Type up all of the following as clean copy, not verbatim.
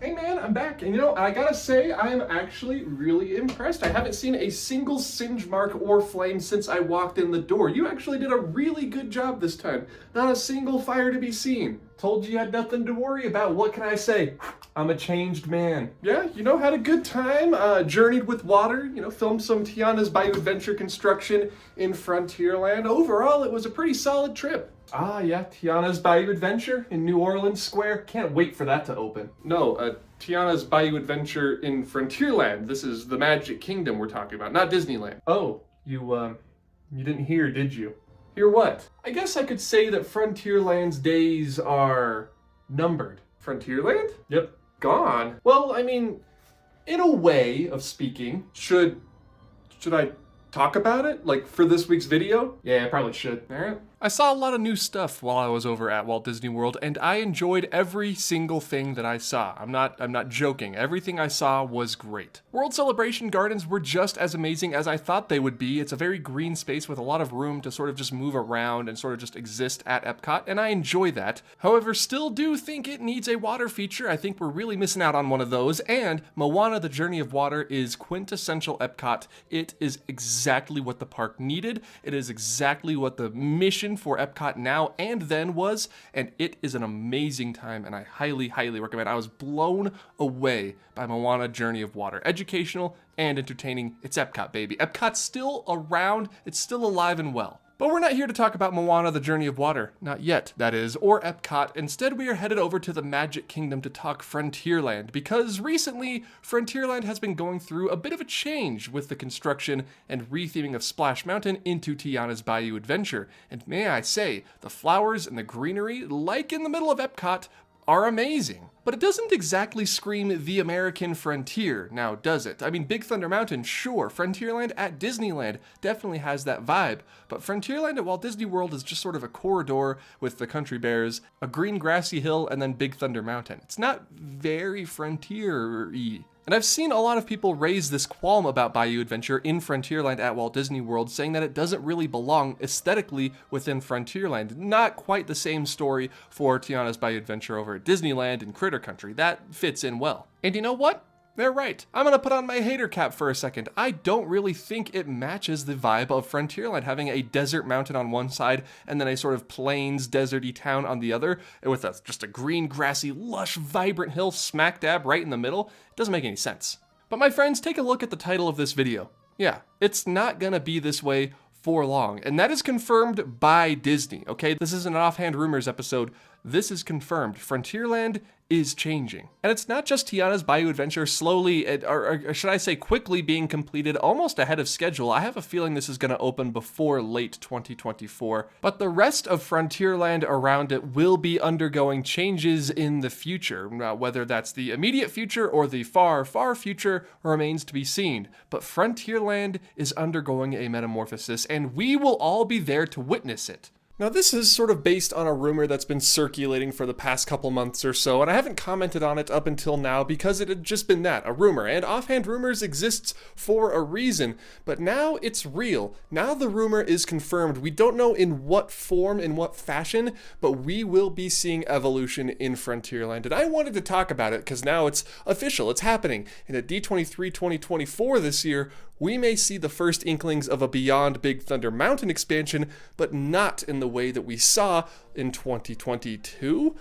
Hey man, I'm back, and I gotta say, I'm actually really impressed. I haven't seen a single singe mark or flame since I walked in the door. You actually did a really good job this time. Not a single fire to be seen. Told you had nothing to worry about. What can I say? I'm a changed man. Yeah, had a good time, journeyed with water, filmed some Tiana's Bayou Adventure construction in Frontierland. Overall, it was a pretty solid trip. Ah, yeah, Tiana's Bayou Adventure in New Orleans Square. Can't wait for that to open. No, Tiana's Bayou Adventure in Frontierland. This is the Magic Kingdom we're talking about, not Disneyland. Oh, you didn't hear, did you? Hear what? I guess I could say that Frontierland's days are numbered. Frontierland? Yep. Gone? Well, I mean, in a way of speaking, should I talk about it? Like, for this week's video? Yeah, I probably should. Alright. I saw a lot of new stuff while I was over at Walt Disney World, and I enjoyed every single thing that I saw. I'm not joking. Everything I saw was great. World Celebration Gardens were just as amazing as I thought they would be. It's a very green space with a lot of room to sort of just move around and sort of just exist at Epcot, and I enjoy that. However, still do think it needs a water feature. I think we're really missing out on one of those, and Moana, the Journey of Water is quintessential Epcot. It is exactly what the park needed. It is exactly what the mission for Epcot now and then was, and it is an amazing time, and I highly, highly recommend. I was blown away by Moana Journey of Water. Educational and entertaining. It's Epcot, baby. Epcot's still around. It's still alive and well. But we're not here to talk about Moana, the Journey of Water. Not yet, that is, or Epcot. Instead, we are headed over to the Magic Kingdom to talk Frontierland, because recently, Frontierland has been going through a bit of a change with the construction and retheming of Splash Mountain into Tiana's Bayou Adventure. And may I say, the flowers and the greenery, like in the middle of Epcot, are amazing. But it doesn't exactly scream the American frontier, now does it? I mean, Big Thunder Mountain, sure. Frontierland at Disneyland definitely has that vibe. But Frontierland at Walt Disney World is just sort of a corridor with the Country Bears, a green grassy hill, and then Big Thunder Mountain. It's not very frontier-y. And I've seen a lot of people raise this qualm about Bayou Adventure in Frontierland at Walt Disney World, saying that it doesn't really belong aesthetically within Frontierland. Not quite the same story for Tiana's Bayou Adventure over at Disneyland and Critter Country. That fits in well. And you know what? They're right. I'm gonna put on my hater cap for a second. I don't really think it matches the vibe of Frontierland, having a desert mountain on one side and then a sort of plains, deserty town on the other, and with just a green, grassy, lush, vibrant hill smack dab right in the middle. It doesn't make any sense. But my friends, take a look at the title of this video. Yeah, it's not gonna be this way for long, and that is confirmed by Disney, okay? This isn't an offhand rumors episode. This is confirmed. Frontierland is changing. And it's not just Tiana's Bayou Adventure slowly, or should I say quickly being completed almost ahead of schedule. I have a feeling this is going to open before late 2024. But the rest of Frontierland around it will be undergoing changes in the future. Whether that's the immediate future or the far, far future remains to be seen. But Frontierland is undergoing a metamorphosis, and we will all be there to witness it. Now, this is sort of based on a rumor that's been circulating for the past couple months or so, and I haven't commented on it up until now because it had just been that, a rumor, and offhand rumors exists for a reason, but now it's real. Now the rumor is confirmed. We don't know in what form, in what fashion, but we will be seeing evolution in Frontierland, and I wanted to talk about it because now it's official, it's happening, and at D23 2024 this year, we may see the first inklings of a Beyond Big Thunder Mountain expansion, but not in the way that we saw in 2022.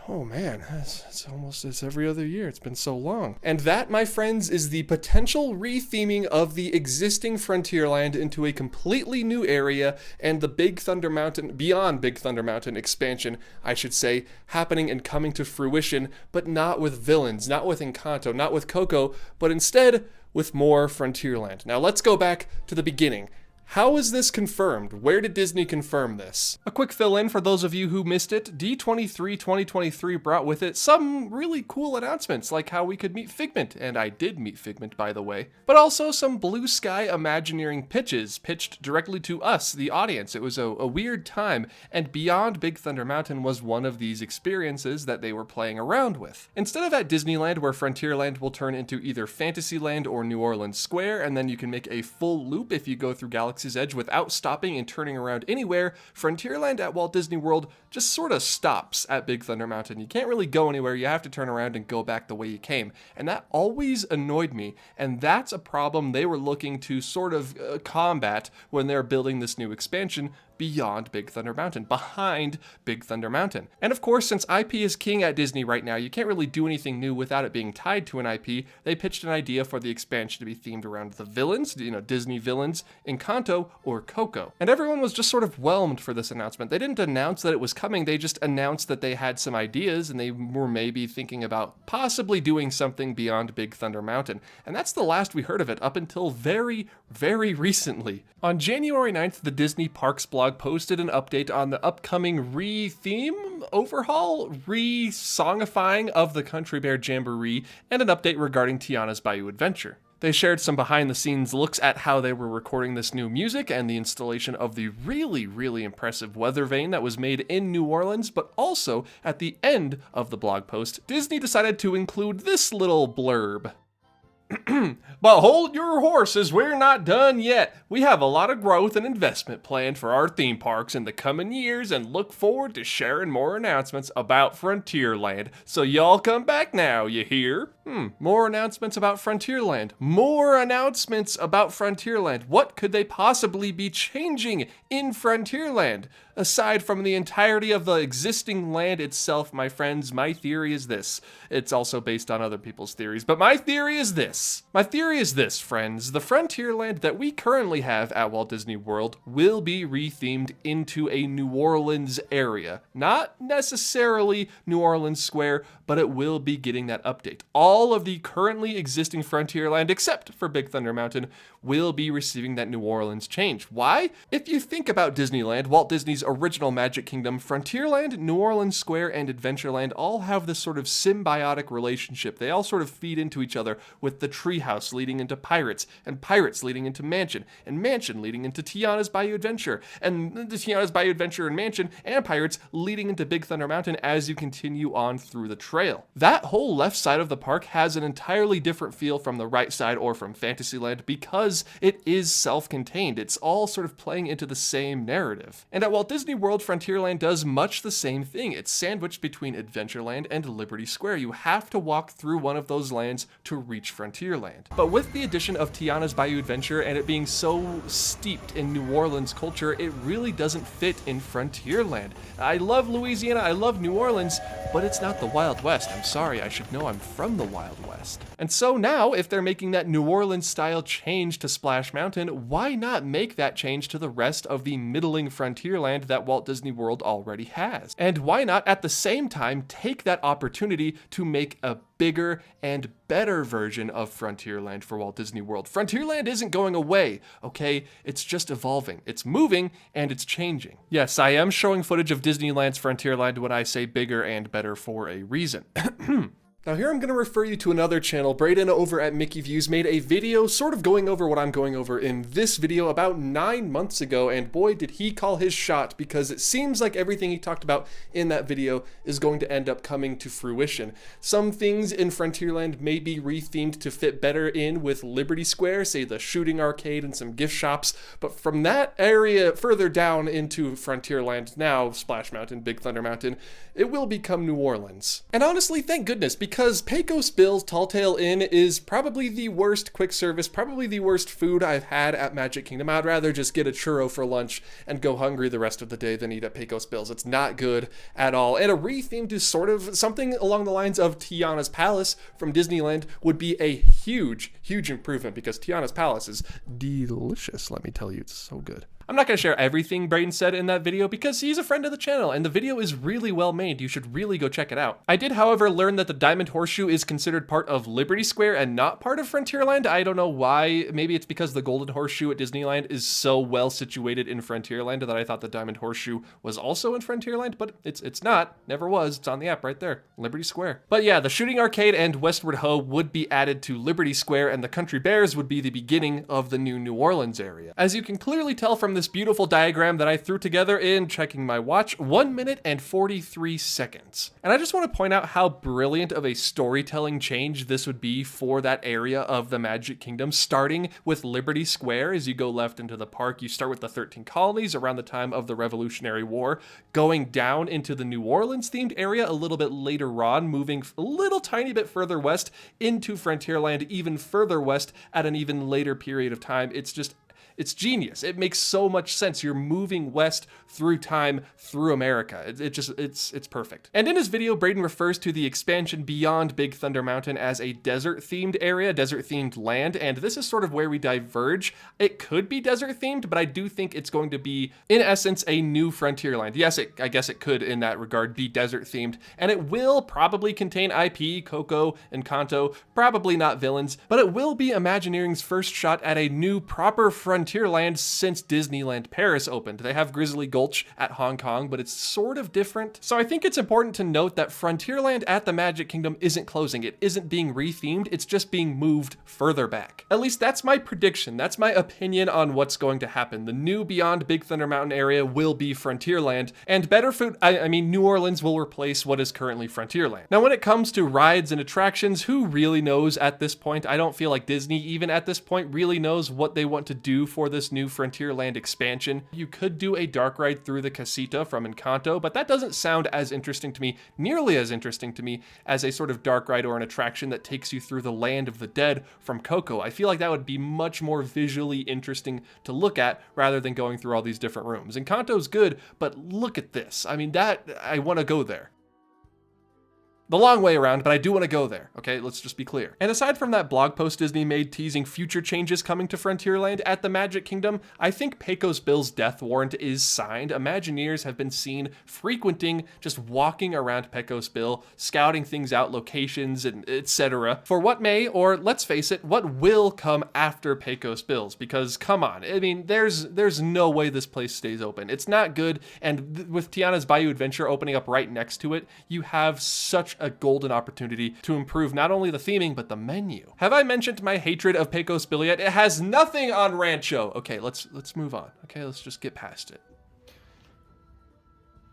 Oh man, it's every other year. It's been so long. And that, my friends, is the potential retheming of the existing Frontierland into a completely new area, and the Big Thunder Mountain, Beyond Big Thunder Mountain expansion, I should say, happening and coming to fruition, but not with villains, not with Encanto, not with Coco, but instead with more Frontierland. Now let's go back to the beginning. How is this confirmed? Where did Disney confirm this? A quick fill-in for those of you who missed it. D23 2023 brought with it some really cool announcements, like how we could meet Figment, and I did meet Figment, by the way, but also some blue sky Imagineering pitches, pitched directly to us, the audience. It was a weird time, and Beyond Big Thunder Mountain was one of these experiences that they were playing around with. Instead of at Disneyland, where Frontierland will turn into either Fantasyland or New Orleans Square, and then you can make a full loop if you go through Galaxy Galaxy's Edge without stopping and turning around anywhere, Frontierland at Walt Disney World just sort of stops at Big Thunder Mountain. You can't really go anywhere. You have to turn around and go back the way you came. And that always annoyed me. And that's a problem they were looking to sort of combat when they're building this new expansion beyond Big Thunder Mountain, behind Big Thunder Mountain. And of course, since IP is king at Disney right now, you can't really do anything new without it being tied to an IP. They pitched an idea for the expansion to be themed around the villains, Disney villains, Encanto or Coco. And everyone was just sort of whelmed for this announcement. They didn't announce that it was coming, they just announced that they had some ideas and they were maybe thinking about possibly doing something beyond Big Thunder Mountain. And that's the last we heard of it up until very, very recently. On January 9th, the Disney Parks blog posted an update on the upcoming re-theme, overhaul, re-songifying of the Country Bear Jamboree, and an update regarding Tiana's Bayou Adventure. They shared some behind-the-scenes looks at how they were recording this new music and the installation of the really, really impressive weather vane that was made in New Orleans, but also, at the end of the blog post, Disney decided to include this little blurb. But hold your horses, we're not done yet. We have a lot of growth and investment planned for our theme parks in the coming years and look forward to sharing more announcements about Frontierland. So y'all come back now, you hear? More announcements about Frontierland. More announcements about Frontierland. What could they possibly be changing in Frontierland? Aside from the entirety of the existing land itself, my friends, my theory is this. It's also based on other people's theories, but my theory is this. My theory is this, friends. The Frontierland that we currently have at Walt Disney World will be rethemed into a New Orleans area. Not necessarily New Orleans Square, but it will be getting that update. All of the currently existing Frontierland, except for Big Thunder Mountain, will be receiving that New Orleans change. Why? If you think about Disneyland, Walt Disney's original Magic Kingdom, Frontierland, New Orleans Square, and Adventureland all have this sort of symbiotic relationship. They all sort of feed into each other, with the treehouse leading into Pirates, and Pirates leading into Mansion, and Mansion leading into Tiana's Bayou Adventure, and the Tiana's Bayou Adventure and Mansion and Pirates leading into Big Thunder Mountain as you continue on through the trail. That whole left side of the park has an entirely different feel from the right side or from Fantasyland because it is self-contained. It's all sort of playing into the same narrative. And at Walt Disney World, Frontierland does much the same thing. It's sandwiched between Adventureland and Liberty Square. You have to walk through one of those lands to reach Frontierland. But with the addition of Tiana's Bayou Adventure and it being so steeped in New Orleans culture, it really doesn't fit in Frontierland. I love Louisiana, I love New Orleans, but it's not the Wild West. I'm sorry, I should know I'm from the Wild West. And so now, if they're making that New Orleans style change to Splash Mountain, why not make that change to the rest of the middling Frontierland that Walt Disney World already has? And why not at the same time take that opportunity to make a bigger and better version of Frontierland for Walt Disney World? Frontierland isn't going away, okay? It's just evolving. It's moving and it's changing. Yes, I am showing footage of Disneyland's Frontierland when I say bigger and better for a reason. Now here I'm going to refer you to another channel. Braden over at Mickey Views made a video sort of going over what I'm going over in this video about 9 months ago, and boy did he call his shot, because it seems like everything he talked about in that video is going to end up coming to fruition. Some things in Frontierland may be rethemed to fit better in with Liberty Square, say the shooting arcade and some gift shops, but from that area further down into Frontierland, now Splash Mountain, Big Thunder Mountain, it will become New Orleans. And honestly, thank goodness, because Pecos Bill's Tall Tale Inn is probably the worst quick service, probably the worst food I've had at Magic Kingdom. I'd rather just get a churro for lunch and go hungry the rest of the day than eat at Pecos Bill's. It's not good at all. And a retheme to sort of something along the lines of Tiana's Palace from Disneyland would be a huge, huge improvement, because Tiana's Palace is delicious, let me tell you. It's so good. I'm not going to share everything Braden said in that video because he's a friend of the channel and the video is really well made. You should really go check it out. I did, however, learn that the Diamond Horseshoe is considered part of Liberty Square and not part of Frontierland. I don't know why. Maybe it's because the Golden Horseshoe at Disneyland is so well situated in Frontierland that I thought the Diamond Horseshoe was also in Frontierland, but it's not. Never was. It's on the app right there. Liberty Square. But yeah, the Shooting Arcade and Westward Ho would be added to Liberty Square, and the Country Bears would be the beginning of the new New Orleans area. As you can clearly tell from this beautiful diagram that I threw together in, checking my watch, 1 minute and 43 seconds. And I just want to point out how brilliant of a storytelling change this would be for that area of the Magic Kingdom, starting with Liberty Square. As you go left into the park, you start with the 13 colonies around the time of the Revolutionary War, going down into the New Orleans themed area a little bit later on, moving a little tiny bit further west into Frontierland, even further west at an even later period of time. It's genius. It makes so much sense. You're moving west through time, through America. It's perfect. And in his video, Braden refers to the expansion beyond Big Thunder Mountain as a desert-themed area, desert-themed land, and this is sort of where we diverge. It could be desert-themed, but I do think it's going to be, in essence, a new Frontierland. Yes, I guess it could, in that regard, be desert-themed, and it will probably contain IP, Coco, Encanto, probably not villains, but it will be Imagineering's first shot at a new, proper Frontierland since Disneyland Paris opened. They have Grizzly Gulch at Hong Kong, but it's sort of different. So I think it's important to note that Frontierland at the Magic Kingdom isn't closing. It isn't being rethemed. It's just being moved further back. At least that's my prediction. That's my opinion on what's going to happen. The new Beyond Big Thunder Mountain area will be Frontierland, and New Orleans will replace what is currently Frontierland. Now, when it comes to rides and attractions, who really knows at this point? I don't feel like Disney, even at this point, really knows what they want to do for this new Frontierland expansion. You could do a dark ride through the Casita from Encanto, but that doesn't sound as interesting to me, nearly as interesting to me as a sort of dark ride or an attraction that takes you through the Land of the Dead from Coco. I feel like that would be much more visually interesting to look at rather than going through all these different rooms. Encanto's good, but look at this. I mean, I want to go there. The long way around, but I do want to go there, okay? Let's just be clear. And aside from that blog post Disney made teasing future changes coming to Frontierland at the Magic Kingdom, I think Pecos Bill's death warrant is signed. Imagineers have been seen frequenting, just walking around Pecos Bill, scouting things out, locations, and etc. for what may, or let's face it, what will come after Pecos Bill's. Because come on, I mean, there's no way this place stays open. It's not good, and with Tiana's Bayou Adventure opening up right next to it, you have such a golden opportunity to improve not only the theming, but the menu. Have I mentioned my hatred of Pecos Bill yet? It has nothing on Rancho. Okay, let's move on. Okay, let's just get past it.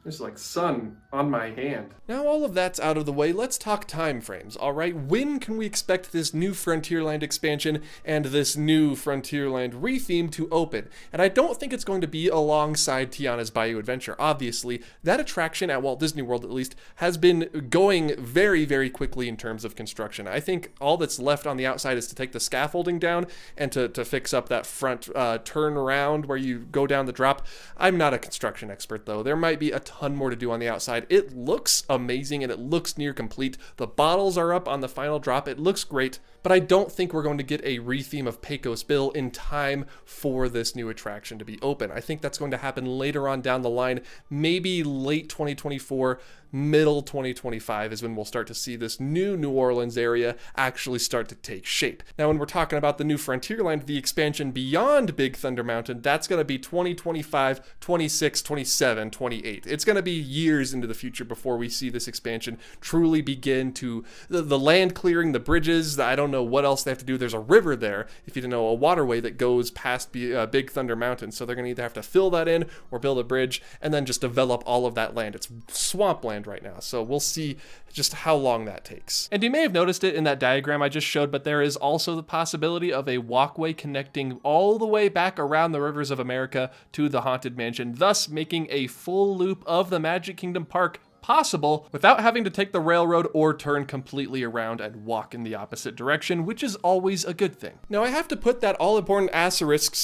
There's like sun on my hand. Now all of that's out of the way, let's talk time frames, all right? When can we expect this new Frontierland expansion and this new Frontierland retheme to open? And I don't think it's going to be alongside Tiana's Bayou Adventure. Obviously, that attraction at Walt Disney World, at least, has been going very, very quickly in terms of construction. I think all that's left on the outside is to take the scaffolding down and to fix up that front turnaround where you go down the drop. I'm not a construction expert, though. There might be a ton more to do on the outside. It looks amazing and it looks near complete. The bottles are up on the final drop. It looks great, but I don't think we're going to get a retheme of Pecos Bill in time for this new attraction to be open. I think that's going to happen later on down the line, maybe late 2024, middle 2025 is when we'll start to see this new New Orleans area actually start to take shape. Now, when we're talking about the new Frontierland, the expansion beyond Big Thunder Mountain, that's going to be 2025, 26, 27, 28. It's going to be years into the future before we see this expansion truly begin to, the land clearing, the bridges, I don't know what else they have to do. There's a river there, if you didn't know, a waterway that goes past Big Thunder Mountain. So they're going to either have to fill that in or build a bridge and then just develop all of that land. It's swampland right now, so we'll see just how long that takes. And you may have noticed it in that diagram I just showed, but there is also the possibility of a walkway connecting all the way back around the rivers of America to the Haunted Mansion, thus making a full loop of the Magic Kingdom Park possible without having to take the railroad or turn completely around and walk in the opposite direction, which is always a good thing. Now, I have to put that all-important asterisk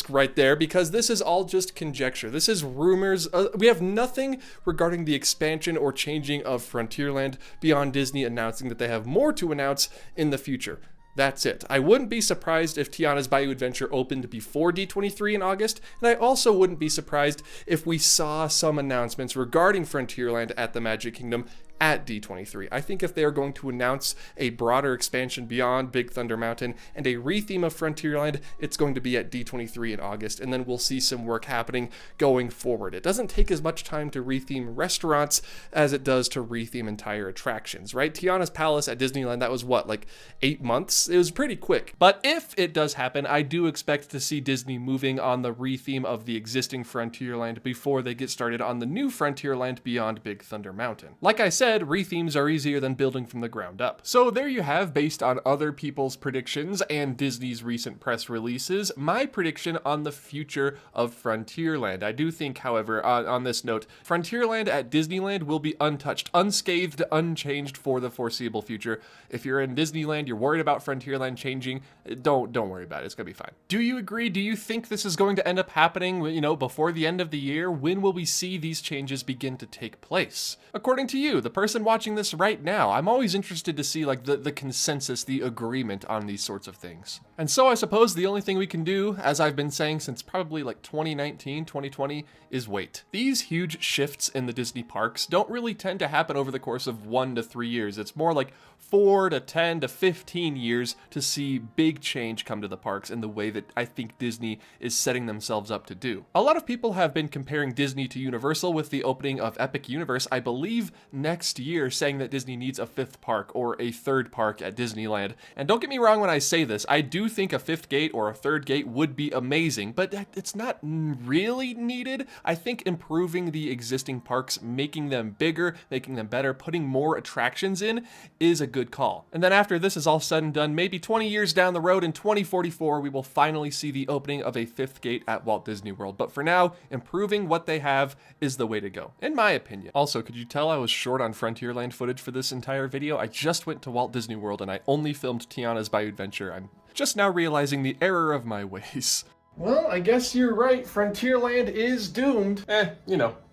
right there because this is all just conjecture. This is rumors. We have nothing regarding the expansion or changing of Frontierland beyond Disney announcing that they have more to announce in the future. That's it. I wouldn't be surprised if Tiana's Bayou Adventure opened before D23 in August, and I also wouldn't be surprised if we saw some announcements regarding Frontierland at the Magic Kingdom at D23. I think if they are going to announce a broader expansion beyond Big Thunder Mountain and a retheme of Frontierland, it's going to be at D23 in August, and then we'll see some work happening going forward. It doesn't take as much time to retheme restaurants as it does to retheme entire attractions, right? Tiana's Palace at Disneyland, that was what, like 8 months? It was pretty quick. But if it does happen, I do expect to see Disney moving on the retheme of the existing Frontierland before they get started on the new Frontierland beyond Big Thunder Mountain. Like I said, rethemes are easier than building from the ground up. So there you have, based on other people's predictions and Disney's recent press releases, my prediction on the future of Frontierland. I do think, however, on this note, Frontierland at Disneyland will be untouched, unscathed, unchanged for the foreseeable future. If you're in Disneyland, you're worried about Frontierland changing, don't worry about it. It's gonna be fine. Do you agree? Do you think this is going to end up happening, before the end of the year? When will we see these changes begin to take place? According to you, the person watching this right now, I'm always interested to see like the consensus, the agreement on these sorts of things. And so I suppose the only thing we can do, as I've been saying since probably like 2019, 2020, is wait. These huge shifts in the Disney parks don't really tend to happen over the course of 1 to 3 years. It's more like 4 to 10 to 15 years to see big change come to the parks in the way that I think Disney is setting themselves up to do. A lot of people have been comparing Disney to Universal with the opening of Epic Universe, I believe next year, saying that Disney needs a 5th park or a 3rd park at Disneyland. And don't get me wrong when I say this, I do think a 5th gate or a 3rd gate would be amazing, but it's not really needed. I think improving the existing parks, making them bigger, making them better, putting more attractions in is a good call. And then after this is all said and done, maybe 20 years down the road in 2044, we will finally see the opening of a 5th gate at Walt Disney World. But for now, improving what they have is the way to go, in my opinion. Also, could you tell I was short on Frontierland footage for this entire video? I just went to Walt Disney World and I only filmed Tiana's Bayou Adventure. I'm just now realizing the error of my ways. Well, I guess you're right. Frontierland is doomed.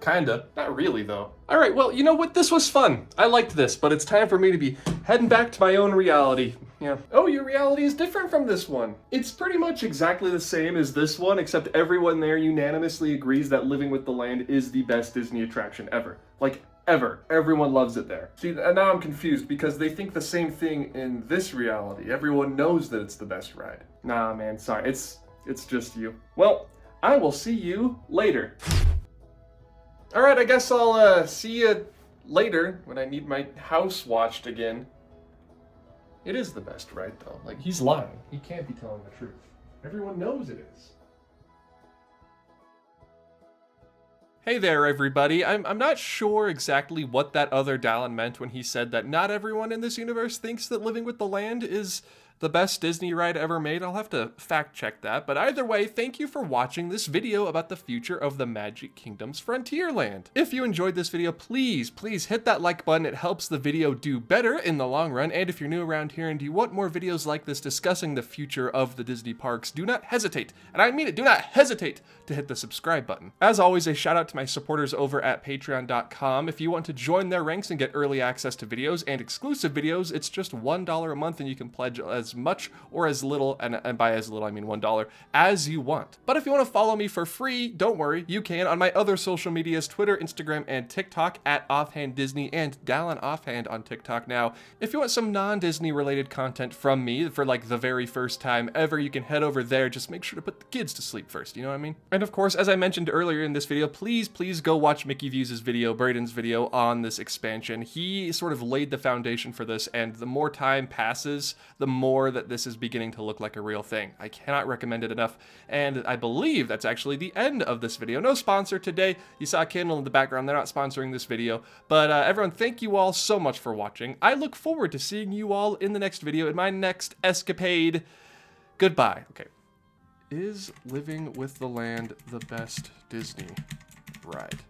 Kinda. Not really, though. All right, well, you know what? This was fun. I liked this, but it's time for me to be heading back to my own reality. Yeah. Oh, your reality is different from this one. It's pretty much exactly the same as this one, except everyone there unanimously agrees that Living with the Land is the best Disney attraction ever. Like, ever. Everyone loves it there. See, now I'm confused because they think the same thing in this reality. Everyone knows that it's the best ride. Nah, man, sorry. It's just you. Well, I will see you later. All right, I guess I'll see you later when I need my house watched again. It is the best ride, though. Like, he's lying. He can't be telling the truth. Everyone knows it is. Hey there, everybody. I'm not sure exactly what that other Dallin meant when he said that not everyone in this universe thinks that Living with the Land is the best Disney ride ever made. I'll have to fact check that, but either way, thank you for watching this video about the future of the Magic Kingdom's Frontierland. If you enjoyed this video, please hit that like button. It helps the video do better in the long run, and if you're new around here and you want more videos like this discussing the future of the Disney parks, do not hesitate, and I mean it, do not hesitate to hit the subscribe button. As always, a shout out to my supporters over at patreon.com. If you want to join their ranks and get early access to videos and exclusive videos, it's just $1 a month and you can pledge as much or as little, and by as little I mean $1, as you want. But if you want to follow me for free, don't worry, you can on my other social medias, Twitter, Instagram, and TikTok at Offhand Disney and Dallin Offhand on TikTok now. If you want some non-Disney related content from me for like the very first time ever, you can head over there. Just make sure to put the kids to sleep first, you know what I mean? And of course, as I mentioned earlier in this video, please go watch Mickey Views' video, Braden's video on this expansion. He sort of laid the foundation for this, and the more time passes, the more that this is beginning to look like a real thing. I cannot recommend it enough, and I believe that's actually the end of this video. No sponsor today. You saw a candle in the background. They're not sponsoring this video, but everyone, thank you all so much for watching. I look forward to seeing you all in the next video, in my next escapade. Goodbye. Okay. Is Living with the Land the best Disney ride?